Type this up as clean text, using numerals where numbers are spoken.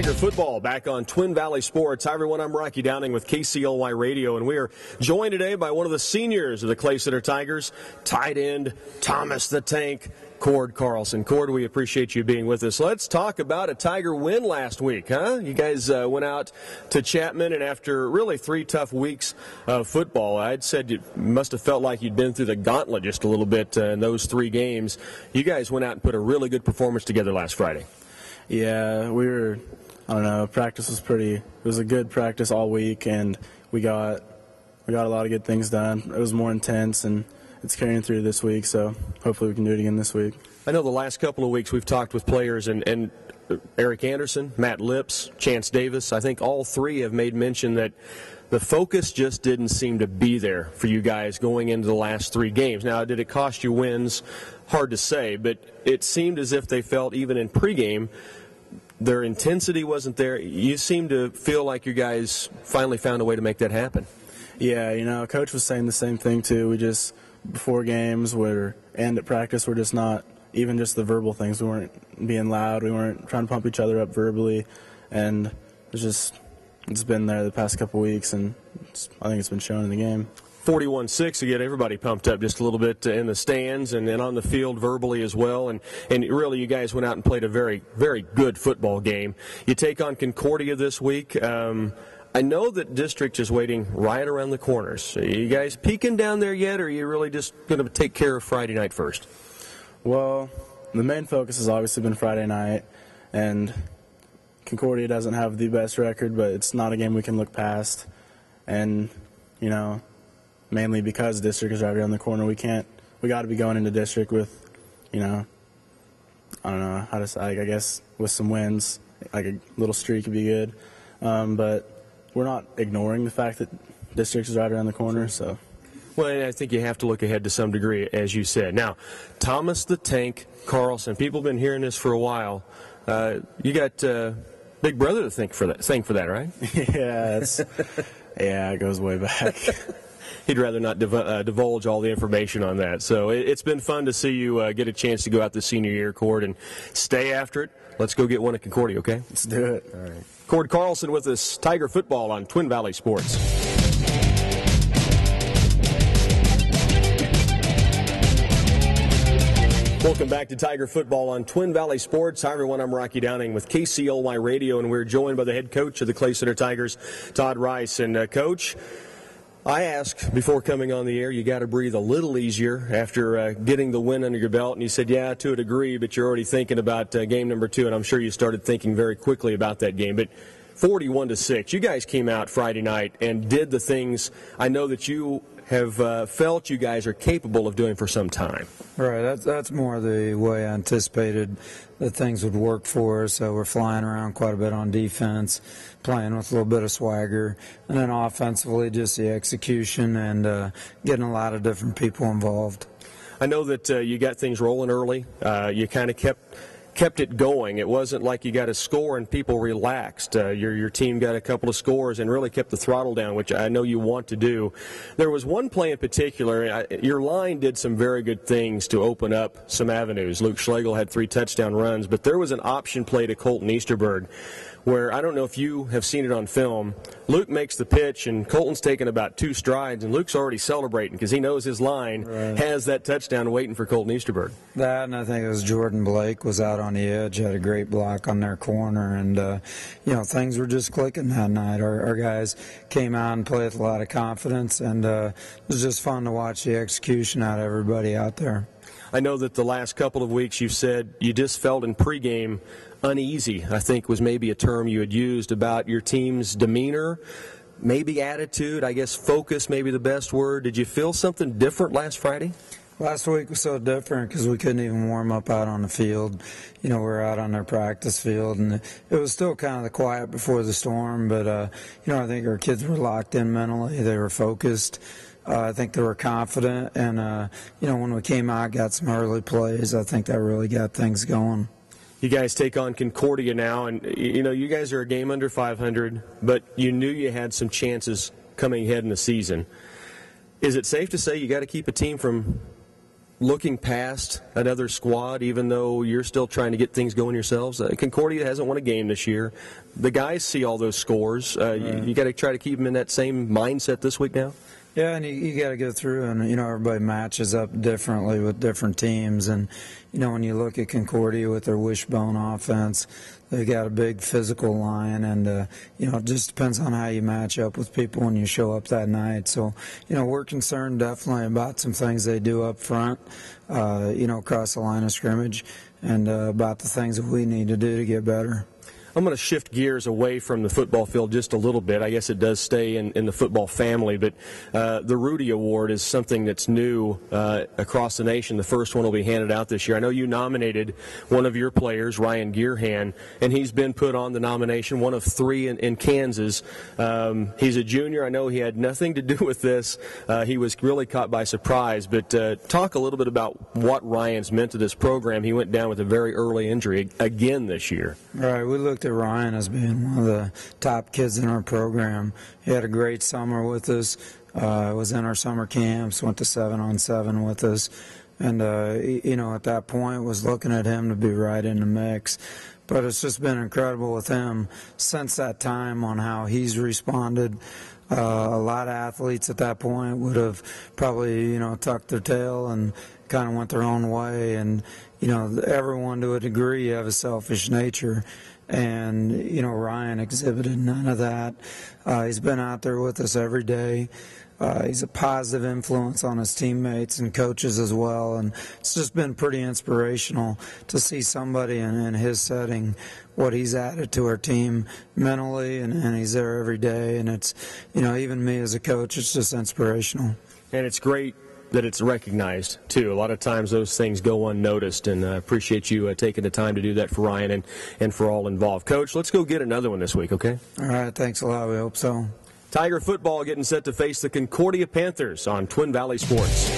Tiger football back on Twin Valley Sports. Hi, everyone. I'm Rocky Downing with KCLY Radio, and we are joined today by one of the seniors of the Clay Center Tigers, tight end Thomas the Tank Cord Carlson. Cord, we appreciate you being with us. Let's talk about a Tiger win last week, huh? You guys went out to Chapman, and after really 3 tough weeks of football, I'd said you must have felt like you'd been through the gauntlet just a little bit in those 3 games. You guys went out and put a really good performance together last Friday. Yeah, I don't know, practice was it was a good practice all week, and we got a lot of good things done. It was more intense, and it's carrying through this week, so hopefully we can do it again this week. I know the last couple of weeks we've talked with players, and Eric Anderson, Matt Lips, Chance Davis, I think all 3 have made mention that the focus just didn't seem to be there for you guys going into the last 3 games. Now, did it cost you wins? Hard to say, but it seemed as if they felt even in pregame their intensity wasn't there. You seem to feel like you guys finally found a way to make that happen. Yeah, Coach was saying the same thing too. We just, before games and at practice, we're just not, even just the verbal things, we weren't being loud, we weren't trying to pump each other up verbally, and it's been there the past couple weeks, and I think it's been shown in the game. 41-6 to get everybody pumped up just a little bit in the stands and on the field verbally as well. And really, you guys went out and played a very, very good football game. You take on Concordia this week. I know that district is waiting right around the corners. Are you guys peeking down there yet, or are you really just going to take care of Friday night first? Well, the main focus has obviously been Friday night, and Concordia doesn't have the best record, but it's not a game we can look past. And, mainly because district is right around the corner, we got to be going into district with, I don't know how to say, I guess with some wins, like a little streak would be good. But we're not ignoring the fact that district is right around the corner, so. Well, I think you have to look ahead to some degree, as you said. Now, Thomas the Tank Carlson, people have been hearing this for a while. You got Big Brother to thank for that, right? Yeah, it goes way back. He'd rather not divulge all the information on that. So it's been fun to see you get a chance to go out this senior year, Cord, and stay after it. Let's go get one at Concordia, okay? Let's do it. All right. Cord Carlson with us, Tiger football on Twin Valley Sports. Welcome back to Tiger football on Twin Valley Sports. Hi, everyone. I'm Rocky Downing with KCLY Radio, and we're joined by the head coach of the Clay Center Tigers, Todd Rice. And, Coach, I asked before coming on the air, you got to breathe a little easier after getting the win under your belt, and you said, yeah, to a degree, but you're already thinking about game number 2, and I'm sure you started thinking very quickly about that game. But 41-6, you guys came out Friday night and did the things I know that you have felt you guys are capable of doing for some time. Right, that's more the way I anticipated that things would work for us. So we're flying around quite a bit on defense, playing with a little bit of swagger, and then offensively just the execution and getting a lot of different people involved. I know that you got things rolling early. You kind of kept it going. It wasn't like you got a score and people relaxed. Your team got a couple of scores and really kept the throttle down, which I know you want to do. There was one play in particular. Your line did some very good things to open up some avenues. Luke Schlegel had 3 touchdown runs, but there was an option play to Colton Easterberg where I don't know if you have seen it on film. Luke makes the pitch, and Colton's taking about 2 strides, and Luke's already celebrating because he knows his line has that touchdown waiting for Colton Easterberg. That, and I think it was Jordan Blake was out on the edge, had a great block on their corner, and, things were just clicking that night. Our guys came out and played with a lot of confidence, and it was just fun to watch the execution out of everybody out there. I know that the last couple of weeks you said you just felt in pregame uneasy, I think was maybe a term you had used about your team's demeanor, maybe attitude, I guess focus may be the best word. Did you feel something different last Friday? Last week was so different because we couldn't even warm up out on the field. We were out on our practice field, and it was still kind of the quiet before the storm, but, I think our kids were locked in mentally. They were focused. I think they were confident, and, when we came out, got some early plays, I think that really got things going. You guys take on Concordia now, and, you guys are a game under 500, but you knew you had some chances coming ahead in the season. Is it safe to say you got to keep a team from looking past another squad, even though you're still trying to get things going yourselves? Concordia hasn't won a game this year. The guys see all those scores. You got to try to keep them in that same mindset this week now? Yeah, and you got to go through, and everybody matches up differently with different teams. And when you look at Concordia with their wishbone offense, they got a big physical line, and it just depends on how you match up with people when you show up that night. So we're concerned definitely about some things they do up front, across the line of scrimmage, and about the things that we need to do to get better. I'm going to shift gears away from the football field just a little bit. I guess it does stay in the football family, but the Rudy Award is something that's new across the nation. The first one will be handed out this year. I know you nominated one of your players, Ryan Gearhan, and he's been put on the nomination, one of 3 in Kansas. He's a junior. I know he had nothing to do with this. He was really caught by surprise, but talk a little bit about what Ryan's meant to this program. He went down with a very early injury again this year. Right, we looked at Ryan as being one of the top kids in our program. He had a great summer with us, was in our summer camps, went to 7-on-7 with us, and at that point was looking at him to be right in the mix. But it's just been incredible with him since that time on how he's responded. A lot of athletes at that point would have probably tucked their tail and kind of went their own way, and everyone to a degree have a selfish nature. And Ryan exhibited none of that. He's been out there with us every day. He's a positive influence on his teammates and coaches as well, and it's just been pretty inspirational to see somebody in his setting, what he's added to our team mentally, and he's there every day. And it's even me as a coach, it's just inspirational. And it's great that it's recognized, too. A lot of times those things go unnoticed, and I appreciate you taking the time to do that for Ryan and for all involved. Coach, let's go get another one this week, okay? All right, thanks a lot. We hope so. Tiger football getting set to face the Concordia Panthers on Twin Valley Sports.